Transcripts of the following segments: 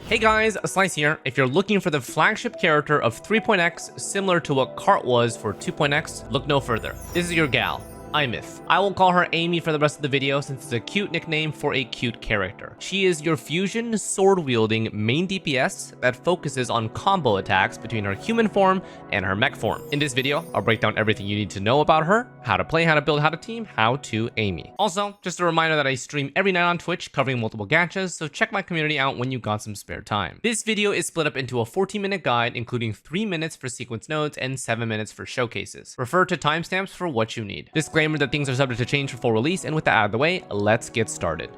Hey guys, Xlice here. If you're looking for the flagship character of 3.x similar to what Cart was for 2.x, look no further. This is your gal, Aemeath. I will call her Amy for the rest of the video since it's a cute nickname for a cute character. She is your fusion sword-wielding main DPS that focuses on combo attacks between her human form and her mech form. In this video, I'll break down everything you need to know about her, how to play, how to build, how to team, how to Amy. Also, just a reminder that I stream every night on Twitch covering multiple gachas, so check my community out when you got some spare time. This video is split up into a 14-minute guide, including 3 minutes for sequence nodes and 7 minutes for showcases. Refer to timestamps for what you need. Disclaimer that things are subject to change for full release, and with that out of the way, let's get started.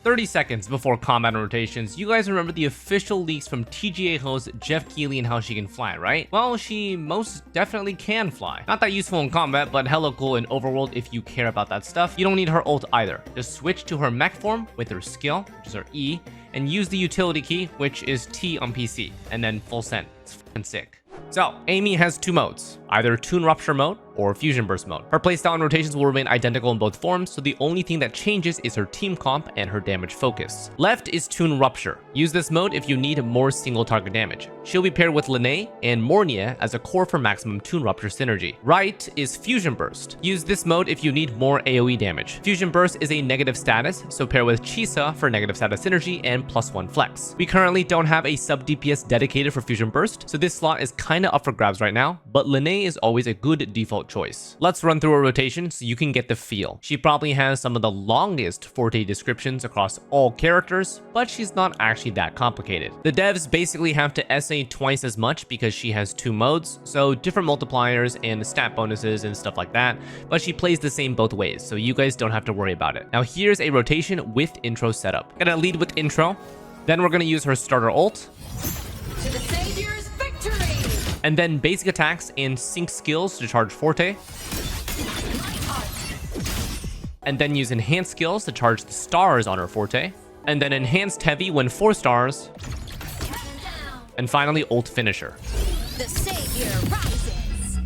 "30 seconds before combat and rotations, you guys remember the official leaks from TGA host Jeff Keighley and how she can fly, right? Well, she most definitely can fly. Not that useful in combat, but hella cool in overworld if you care about that stuff. You don't need her ult either. Just switch to her mech form with her skill, which is her E, and use the utility key, which is T on PC, and then full send. It's fucking sick. So, Amy has 2 modes, either Toon Rupture mode or Fusion Burst mode. Her playstyle and rotations will remain identical in both forms, so the only thing that changes is her team comp and her damage focus. Left is Toon Rupture. Use this mode if you need more single target damage. She'll be paired with Lynae and Mornye as a core for maximum Toon Rupture synergy. Right is Fusion Burst. Use this mode if you need more AoE damage. Fusion Burst is a negative status, so pair with Chisa for negative status synergy and +1 flex. We currently don't have a sub DPS dedicated for Fusion Burst, so this slot is kinda up for grabs right now, but Lynae is always a good default choice. Let's run through a rotation so you can get the feel. She probably has some of the longest Forte descriptions across all characters, but she's not actually that complicated. The devs basically have to essay twice as much because she has 2 modes, so different multipliers and stat bonuses and stuff like that, but she plays the same both ways, so you guys don't have to worry about it. Now here's a rotation with intro setup. Gonna lead with intro, then we're gonna use her starter ult, To the Savior's victory! and then basic attacks and sync skills to charge Forte, and then use enhanced skills to charge the stars on her Forte, and then enhanced heavy when 4 stars, and finally ult finisher. The Savior rises!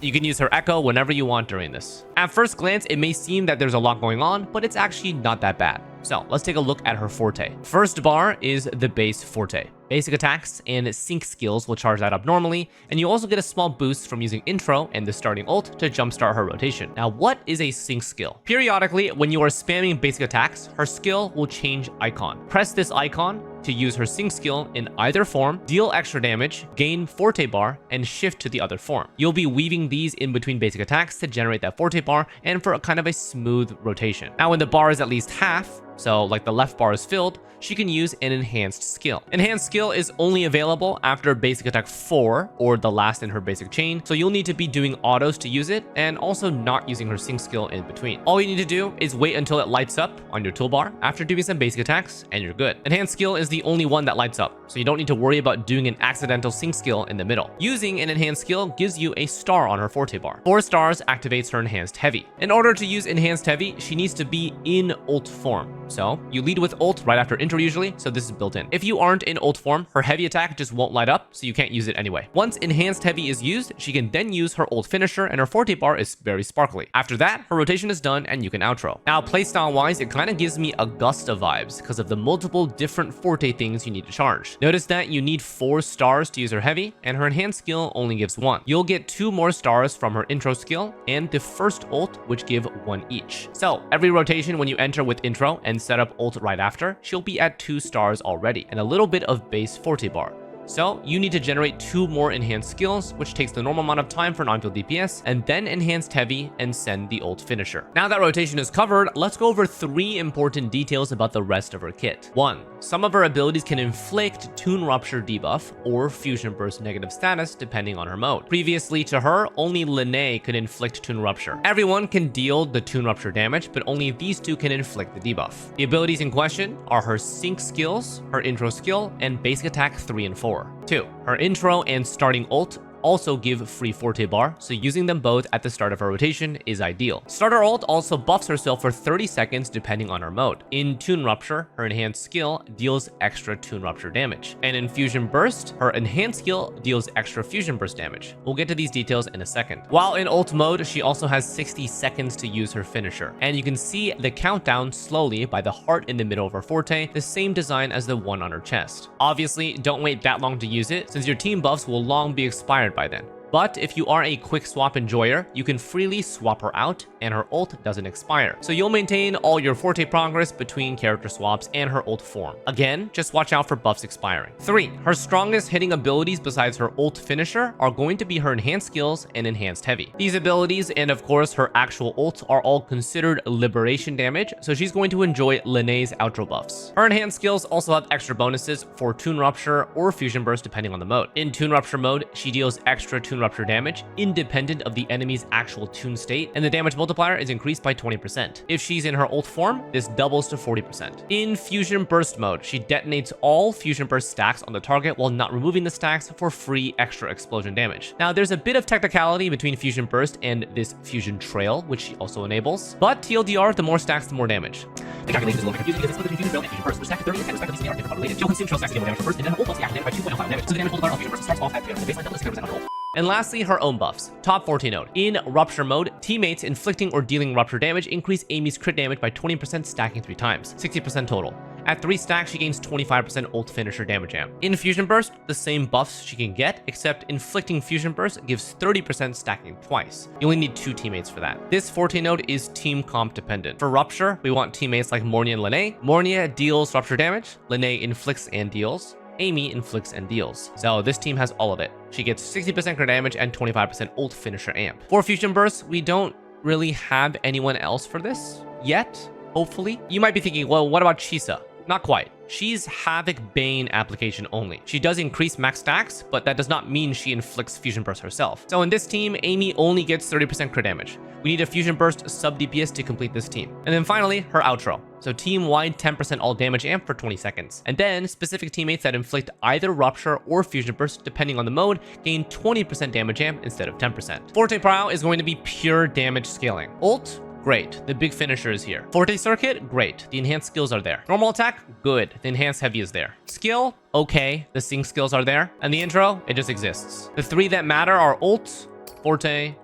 You can use her echo whenever you want during this. At first glance, it may seem that there's a lot going on, but it's actually not that bad. So let's take a look at her Forte. First bar is the base Forte. Basic attacks and sync skills will charge that up normally, and you also get a small boost from using intro and the starting ult to jumpstart her rotation. Now, what is a sync skill? Periodically, when you are spamming basic attacks, her skill will change icon. Press this icon to use her sync skill in either form, deal extra damage, gain Forte bar, and shift to the other form. You'll be weaving these in between basic attacks to generate that Forte bar and for a kind of a smooth rotation. Now, when the bar is at least half, so like the left bar is filled, she can use an enhanced skill. Enhanced skill is only available after basic attack 4 or the last in her basic chain, so you'll need to be doing autos to use it and also not using her sync skill in between. All you need to do is wait until it lights up on your toolbar after doing some basic attacks and you're good. Enhanced skill is the only one that lights up, so you don't need to worry about doing an accidental sync skill in the middle. Using an enhanced skill gives you a star on her Forte bar. 4 stars activates her enhanced heavy. In order to use enhanced heavy, she needs to be in ult form. So you lead with ult right after intro usually, so this is built in. If you aren't in ult form, her heavy attack just won't light up, so you can't use it anyway. Once enhanced heavy is used, she can then use her ult finisher, and her Forte bar is very sparkly. After that, her rotation is done and you can outro. Now playstyle wise, it kind of gives me Augusta vibes because of the multiple different Forte things you need to charge. Notice that you need 4 stars to use her heavy, and her enhanced skill only gives 1. You'll get 2 more stars from her intro skill and the first ult, which give 1 each. So every rotation when you enter with intro and set up ult right after, she'll be at 2 stars already and a little bit of base Forte bar. So you need to generate 2 more enhanced skills, which takes the normal amount of time for an on-field DPS, and then enhanced heavy and send the ult finisher. Now that rotation is covered, let's go over 3 important details about the rest of her kit. 1. Some of her abilities can inflict Toon Rupture debuff or Fusion Burst negative status depending on her mode. Previously to her, only Lynae could inflict Toon Rupture. Everyone can deal the Toon Rupture damage, but only these 2 can inflict the debuff. The abilities in question are her sync skills, her intro skill, and basic attack 3 and 4. 2. Her intro and starting ult also give free Forte bar, so using them both at the start of her rotation is ideal. Starter ult also buffs herself for 30 seconds depending on her mode. In Toon Rupture, her enhanced skill deals extra Toon Rupture damage. And in Fusion Burst, her enhanced skill deals extra Fusion Burst damage. We'll get to these details in a second. While in ult mode, she also has 60 seconds to use her finisher. And you can see the countdown slowly by the heart in the middle of her Forte, the same design as the one on her chest. Obviously, don't wait that long to use it, since your team buffs will long be expired by then. But if you are a quick swap enjoyer, you can freely swap her out and her ult doesn't expire. So you'll maintain all your Forte progress between character swaps and her ult form. Again, just watch out for buffs expiring. 3. Her strongest hitting abilities besides her ult finisher are going to be her enhanced skills and enhanced heavy. These abilities and of course her actual ult are all considered liberation damage, so she's going to enjoy Lynae's outro buffs. Her enhanced skills also have extra bonuses for Toon Rupture or Fusion Burst depending on the mode. In Toon Rupture mode, she deals extra Toon Rupture damage independent of the enemy's actual tune state, and the damage multiplier is increased by 20%. If she's in her ult form, this doubles to 40%. In Fusion Burst mode, she detonates all Fusion Burst stacks on the target while not removing the stacks for free extra explosion damage. Now, there's a bit of technicality between Fusion Burst and this Fusion Trail, which she also enables, but TLDR, the more stacks, the more damage. The calculation is a little bit confusing because it's split between Fusion Trail and Fusion Burst, which stack 30 and respectively are different related. She'll consume Trail stacks to deal damage first, and then her ult plus the active damage by 2.05 damage. So the damage multiplier of Fusion Burst starts off at 300%. The baseline double is 0% on her ult. And lastly, her own buffs. Top Forte node. In Rupture mode, teammates inflicting or dealing Rupture damage increase Aemeath's crit damage by 20% stacking 3 times, 60% total. At 3 stacks, she gains 25% ult finisher damage amp. In Fusion Burst, the same buffs she can get, except inflicting Fusion Burst gives 30% stacking twice. You only need 2 teammates for that. This Forte node is team comp dependent. For Rupture, we want teammates like Mornye and Lynae. Mornye deals Rupture damage, Lynae inflicts and deals, Aemeath inflicts and deals. So this team has all of it. She gets 60% crit damage and 25% ult finisher amp. For Fusion Burst, we don't really have anyone else for this yet, hopefully. You might be thinking, well, what about Chisa? Not quite. She's Havoc Bane application only. She does increase max stacks, but that does not mean she inflicts Fusion Burst herself. So in this team, Aemeath only gets 30% crit damage. We need a Fusion Burst sub DPS to complete this team. And then finally, her outro. So team-wide 10% all damage amp for 20 seconds. And then specific teammates that inflict either Rupture or Fusion Burst, depending on the mode, gain 20% damage amp instead of 10%. Forte Prow is going to be pure damage scaling. Ult, great. The big finisher is here. Forte Circuit, great. The enhanced skills are there. Normal attack, good. The enhanced heavy is there. Skill, okay. The sync skills are there. And the intro, it just exists. The 3 that matter are ult, Forte,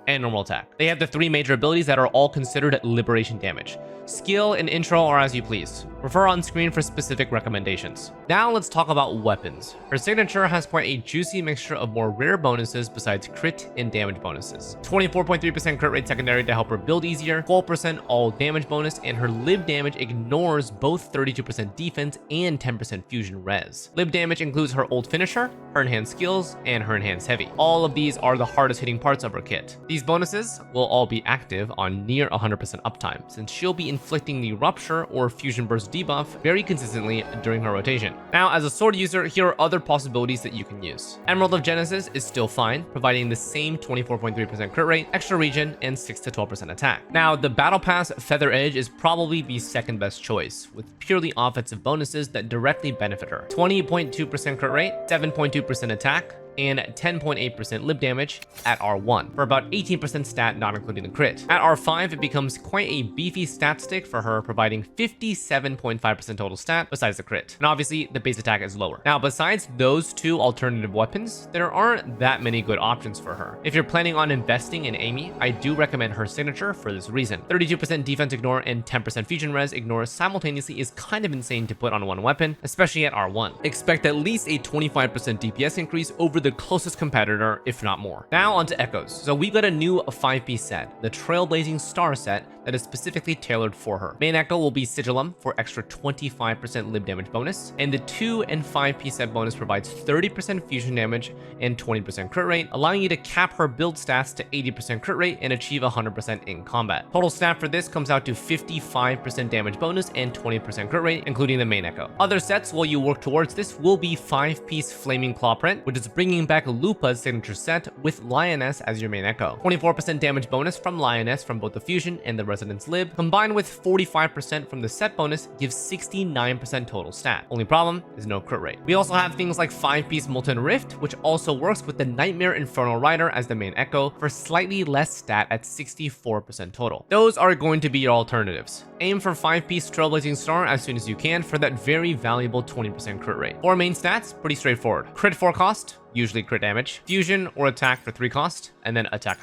and normal attack. They have the 3 major abilities that are all considered liberation damage. Skill and intro are as you please. Refer on screen for specific recommendations. Now let's talk about weapons. Her signature has quite a juicy mixture of more rare bonuses besides crit and damage bonuses. 24.3% crit rate secondary to help her build easier, 12% all damage bonus, and her lib damage ignores both 32% defense and 10% fusion res. Lib damage includes her ult finisher, her enhanced skills, and her enhanced heavy. All of these are the hardest hitting parts of her kit. These bonuses will all be active on near 100% uptime, since she'll be inflicting the Rupture or Fusion Burst debuff very consistently during her rotation. Now, as a sword user, here are other possibilities that you can use. Emerald of Genesis is still fine, providing the same 24.3% crit rate, extra regen, and 6 to 12% attack. Now, the Battle Pass Feather Edge is probably the second best choice, with purely offensive bonuses that directly benefit her. 20.2% crit rate, 7.2% attack, and 10.8% lib damage at R1 for about 18% stat, not including the crit. At R5, it becomes quite a beefy stat stick for her, providing 57.5% total stat besides the crit. And obviously, the base attack is lower. Now, besides those 2 alternative weapons, there aren't that many good options for her. If you're planning on investing in Aemeath, I do recommend her signature for this reason. 32% defense ignore and 10% fusion res ignore simultaneously is kind of insane to put on one weapon, especially at R1. Expect at least a 25% DPS increase over the closest competitor, if not more. Now onto echoes. So we got a new 5-piece set, the Trailblazing Star set, that is specifically tailored for her. Main echo will be Sigillum for extra 25% lib damage bonus, and the 2 and 5-piece set bonus provides 30% fusion damage and 20% crit rate, allowing you to cap her build stats to 80% crit rate and achieve 100% in combat. Total stat for this comes out to 55% damage bonus and 20% crit rate, including the main echo. Other sets while you work towards this will be 5-piece Flaming Claw print, which is bringing back Lupa's signature set with Lioness as your main echo. 24% damage bonus from Lioness from both the fusion and the Resonance Lib, combined with 45% from the set bonus, gives 69% total stat. Only problem is no crit rate. We also have things like 5-piece Molten Rift, which also works with the Nightmare Infernal Rider as the main echo for slightly less stat at 64% total. Those are going to be your alternatives. Aim for 5-piece Trailblazing Star as soon as you can for that very valuable 20% crit rate. For main stats, pretty straightforward. Crit 4 cost, usually crit damage, fusion or attack for 3 cost, and then attack.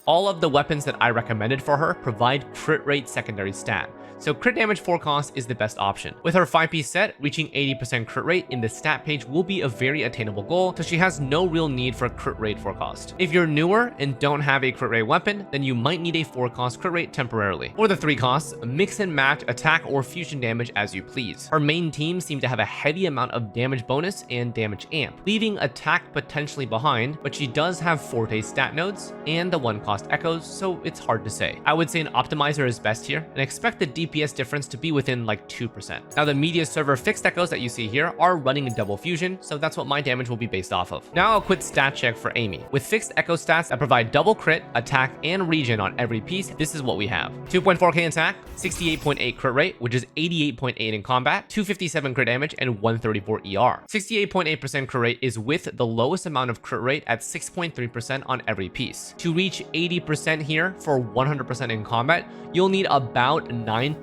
All of the weapons that I recommended for her provide crit rate secondary stat, so crit damage 4 cost is the best option. With her 5-piece set, reaching 80% crit rate in the stat page will be a very attainable goal, so she has no real need for a crit rate 4 cost. If you're newer and don't have a crit rate weapon, then you might need a 4 cost crit rate temporarily. For the 3 costs, mix and match attack or fusion damage as you please. Her main team seem to have a heavy amount of damage bonus and damage amp, leaving attack potentially behind, but she does have Forte stat nodes and the 1 cost echoes, so it's hard to say. I would say an optimizer is best here, and expect the DPS difference to be within like 2%. Now the media server fixed echoes that you see here are running a double fusion, so that's what my damage will be based off of. Now a quick stat check for Aemeath. With fixed echo stats that provide double crit, attack, and regen on every piece, this is what we have. 2.4k attack, 68.8 crit rate, which is 88.8 in combat, 257 crit damage, and 134 ER. 68.8% crit rate is with the lowest amount of crit rate at 6.3% on every piece. To reach 80% here for 100% in combat, you'll need about 9%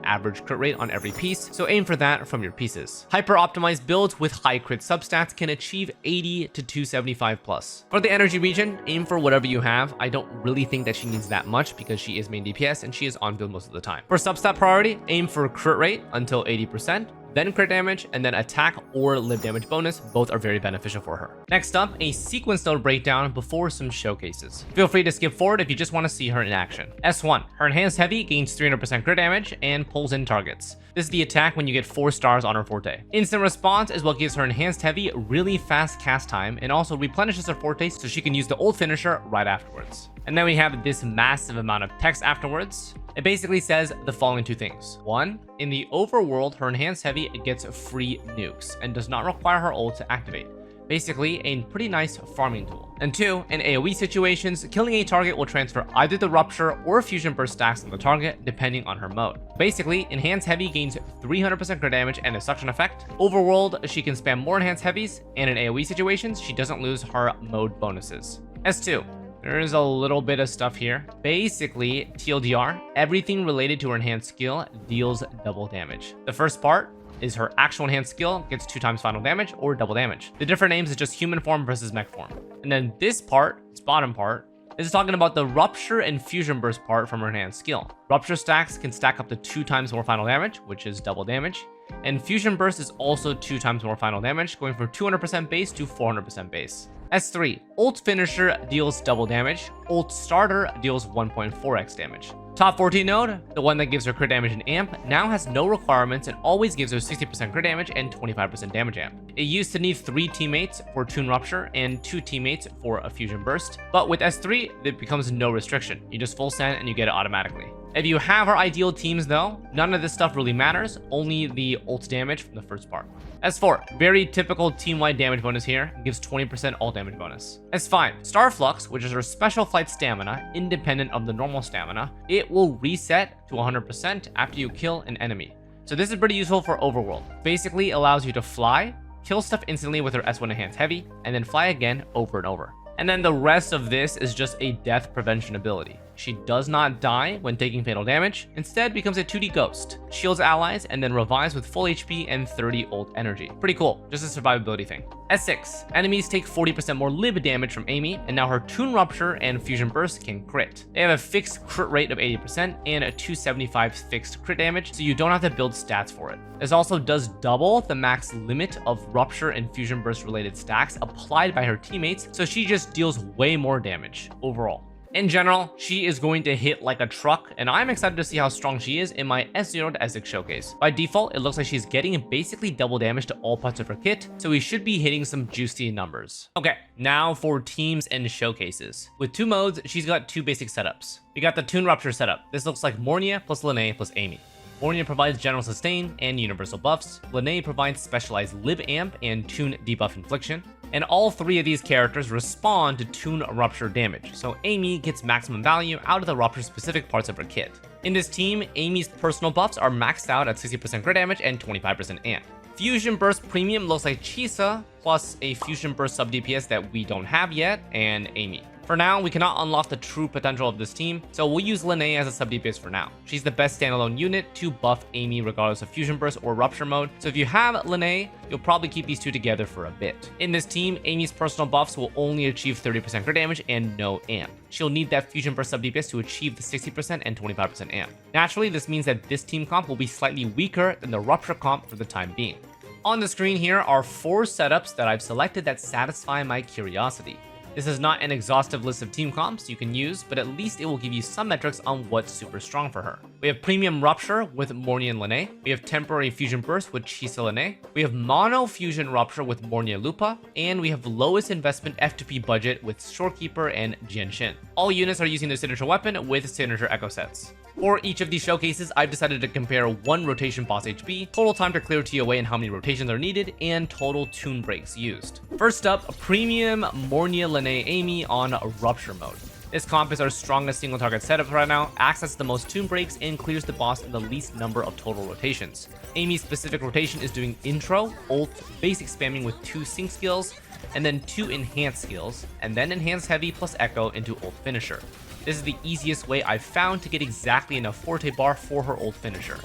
average crit rate on every piece, so aim for that from your pieces. Hyper optimized builds with high crit substats can achieve 80 to 275 plus. For the energy regen, aim for whatever you have. I don't really think that she needs that much because she is main DPS and she is on build most of the time. For substat priority, aim for crit rate until 80%, then crit damage, and then attack or live damage bonus. Both are very beneficial for her. Next up, a sequence node breakdown before some showcases. Feel free to skip forward if you just want to see her in action. S1, her enhanced heavy gains 300% crit damage and pulls in targets. This is the attack when you get 4 stars on her Forte. Instant response is what gives her enhanced heavy really fast cast time and also replenishes her Forte so she can use the ult finisher right afterwards. And then we have this massive amount of text afterwards. It basically says the following 2 things. 1, in the overworld, her enhanced heavy gets free nukes and does not require her ult to activate. Basically, a pretty nice farming tool. And 2, in AoE situations, killing a target will transfer either the rupture or fusion burst stacks on the target, depending on her mode. Basically, enhanced heavy gains 300% crit damage and a suction effect. Overworld, she can spam more enhanced heavies, and in AoE situations, she doesn't lose her mode bonuses. S2. There's a little bit of stuff here. Basically, TLDR, everything related to her enhanced skill deals double damage. The first part is her actual enhanced skill gets 2 times final damage or double damage. The different names is just human form versus mech form. And then this part, this bottom part, is talking about the rupture and fusion burst part from her enhanced skill. Rupture stacks can stack up to 2 times more final damage, which is double damage. And fusion burst is also 2 times more final damage, going from 200% base to 400% base. S3, ult finisher deals double damage, ult starter deals 1.4x damage. Top 14 node, the one that gives her crit damage and amp, now has no requirements and always gives her 60% crit damage and 25% damage amp. It used to need 3 teammates for Toon Rupture and 2 teammates for a Fusion Burst, but with S3, it becomes no restriction. You just full send and you get it automatically. If you have her ideal teams though, none of this stuff really matters, only the ult damage from the first part. S4, very typical team-wide damage bonus here, gives 20% ult damage bonus. S5, Starflux, which is her special flight stamina, independent of the normal stamina, it will reset to 100% after you kill an enemy. So this is pretty useful for Overworld. Basically allows you to fly, kill stuff instantly with her S1 enhanced heavy, and then fly again over and over. And then the rest of this is just a death prevention ability. She does not die when taking fatal damage, instead becomes a 2D ghost, shields allies, and then revives with full HP and 30 ult energy. Pretty cool, just a survivability thing. S6, enemies take 40% more lib damage from Aemeath, and now her Toon Rupture and Fusion Burst can crit. They have a fixed crit rate of 80% and a 275 fixed crit damage, so you don't have to build stats for it. This also does double the max limit of Rupture and Fusion Burst related stacks applied by her teammates, so she just deals way more damage overall. In general, she is going to hit like a truck, and I'm excited to see how strong she is in my S0 to S6 showcase. By default, it looks like she's getting basically double damage to all parts of her kit, so we should be hitting some juicy numbers. Okay, now for teams and showcases. With 2 modes, she's got 2 basic setups. We got the Toon Rupture setup. This looks like Mornye plus Lynae plus Aemeath. Mornye provides general sustain and universal buffs, Lynae provides specialized lib amp and tune debuff infliction, and all three of these characters respond to tune rupture damage, so Aemeath gets maximum value out of the rupture specific parts of her kit. In this team, Aemeath's personal buffs are maxed out at 60% crit damage and 25% amp. Fusion Burst Premium looks like Chisa, plus a Fusion Burst sub DPS that we don't have yet, and Aemeath. For now, we cannot unlock the true potential of this team, so we'll use Lynae as a sub DPS for now. She's the best standalone unit to buff Aemeath regardless of Fusion Burst or Rupture mode, so if you have Lynae, you'll probably keep these two together for a bit. In this team, Aemeath's personal buffs will only achieve 30% crit damage and no amp. She'll need that Fusion Burst sub DPS to achieve the 60% and 25% amp. Naturally, this means that this team comp will be slightly weaker than the Rupture comp for the time being. On the screen here are 4 setups that I've selected that satisfy my curiosity. This is not an exhaustive list of team comps you can use, but at least it will give you some metrics on what's super strong for her. We have Premium Rupture with Mornye and Lynae. We have Temporary Fusion Burst with Chisa Lynae. We have Mono Fusion Rupture with Mornye Lupa. And we have lowest investment F2P budget with Shorekeeper and Jianxin. All units are using their signature weapon with signature echo sets. For each of these showcases, I've decided to compare 1 rotation boss HP, total time to clear TOA and how many rotations are needed, and total tune breaks used. First up, Premium Mornye Lynae Aemeath on Rupture mode. This comp is our strongest single target setup right now, accesses the most tune breaks, and clears the boss in the least number of total rotations. Aemeath's specific rotation is doing intro, ult, basic spamming with 2 sync skills, and then 2 enhanced skills, and then enhanced heavy plus echo into ult finisher. This is the easiest way I've found to get exactly enough Forte bar for her ult finisher.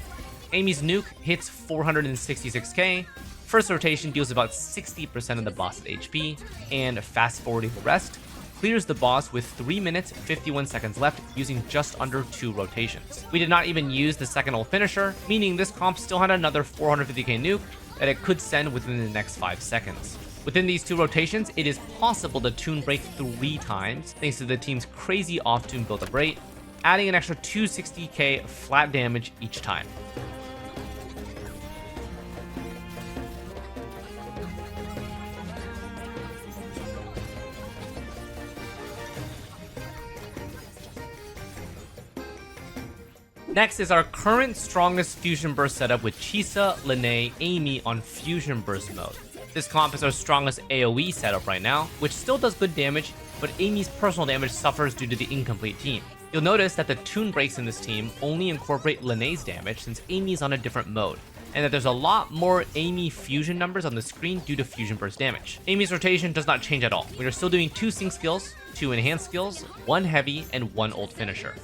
Aemeath's nuke hits 466k, first rotation deals about 60% of the boss's HP, and fast forwarding the rest, clears the boss with 3 minutes 51 seconds left using just under 2 rotations. We did not even use the second ult finisher, meaning this comp still had another 450k nuke that it could send within the next 5 seconds. Within these 2 rotations, it is possible to tune break 3 times thanks to the team's crazy off-tune build-up rate, adding an extra 260k flat damage each time. Next is our current strongest Fusion Burst setup with Chisa, Lynae, Aemeath on Fusion Burst mode. This comp is our strongest AoE setup right now, which still does good damage, but Aemeath's personal damage suffers due to the incomplete team. You'll notice that the tune breaks in this team only incorporate Lynae's damage since Aemeath's on a different mode, and that there's a lot more Aemeath fusion numbers on the screen due to Fusion Burst damage. Aemeath's rotation does not change at all. We are still doing 2 sync skills, 2 enhanced skills, 1 heavy, and 1 ult finisher.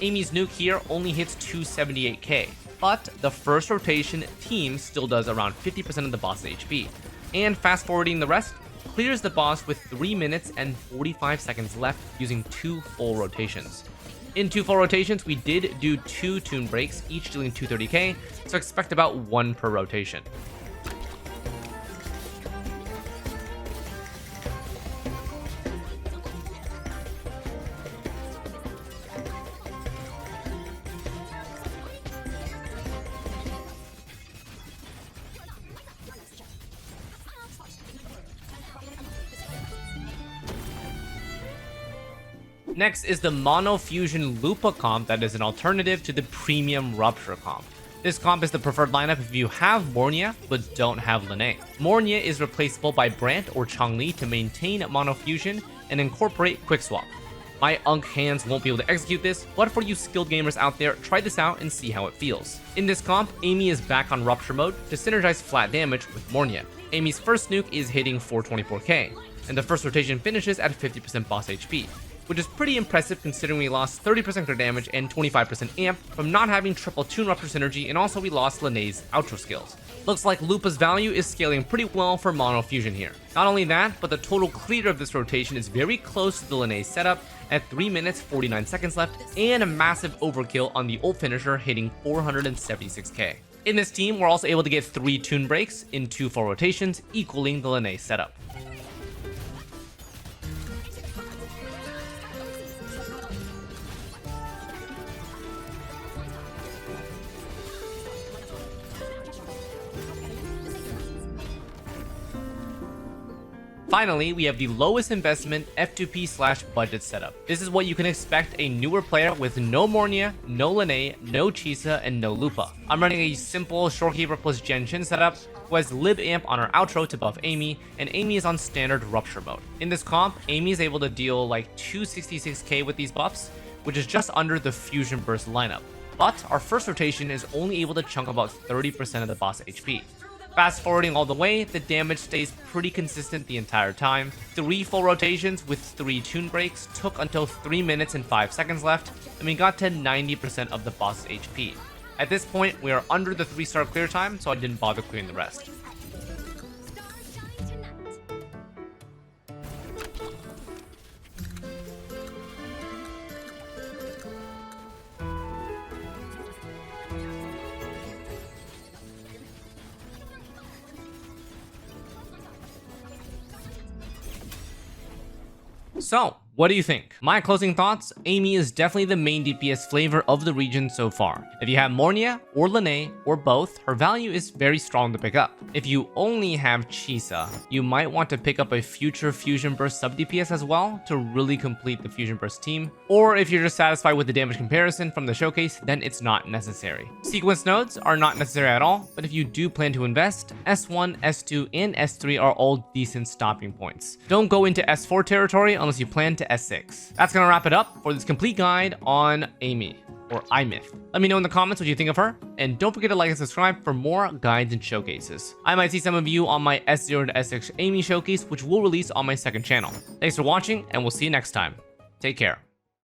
Aemeath's nuke here only hits 278k, but the first rotation team still does around 50% of the boss HP, and fast forwarding the rest clears the boss with 3 minutes and 45 seconds left using 2 full rotations. In 2 full rotations, we did do 2 tune breaks, each dealing 230k, so expect about 1 per rotation. Next is the Mono Fusion Lupa comp that is an alternative to the Premium Rupture comp. This comp is the preferred lineup if you have Mornye but don't have Lynae. Mornye is replaceable by Brant or Changli to maintain Mono Fusion and incorporate Quick Swap. My Unk hands won't be able to execute this, but for you skilled gamers out there, try this out and see how it feels. In this comp, Aemeath is back on Rupture mode to synergize flat damage with Mornye. Aemeath's first nuke is hitting 424k, and the first rotation finishes at 50% boss HP, which is pretty impressive considering we lost 30% crit damage and 25% amp from not having triple tune rupture synergy, and also we lost Lynae's outro skills. Looks like Lupa's value is scaling pretty well for Mono Fusion here. Not only that, but the total clear of this rotation is very close to the Lynae setup at 3 minutes 49 seconds left, and a massive overkill on the ult finisher hitting 476k. In this team, we're also able to get 3 tune breaks in 2 full rotations, equaling the Lynae setup. Finally, we have the lowest investment F2P/budget setup. This is what you can expect a newer player with no Mornye, no Lynae, no Chisa, and no Lupa. I'm running a simple Shorekeeper plus Jianxin setup, who has Lib Amp on her outro to buff Aemeath, and Aemeath is on standard rupture mode. In this comp, Aemeath is able to deal like 266k with these buffs, which is just under the Fusion Burst lineup. But our first rotation is only able to chunk about 30% of the boss HP. Fast forwarding all the way, the damage stays pretty consistent the entire time. 3 full rotations with 3 tune breaks took until 3 minutes and 5 seconds left, and we got to 90% of the boss's HP. At this point, we are under the 3-star clear time, so I didn't bother clearing the rest. So, what do you think? My closing thoughts, Aemeath is definitely the main DPS flavor of the region so far. If you have Mornye or Lynae or both, her value is very strong to pick up. If you only have Chisa, you might want to pick up a future Fusion Burst sub DPS as well to really complete the Fusion Burst team. Or if you're just satisfied with the damage comparison from the showcase, then it's not necessary. Sequence nodes are not necessary at all, but if you do plan to invest, S1, S2, and S3 are all decent stopping points. Don't go into S4 territory unless you plan to S6. That's gonna wrap it up for this complete guide on Aemeath, or Aemeath. Let me know in the comments what you think of her, and don't forget to like and subscribe for more guides and showcases. I might see some of you on my S0 to S6 Aemeath showcase, which will release on my second channel. Thanks for watching, and we'll see you next time. Take care.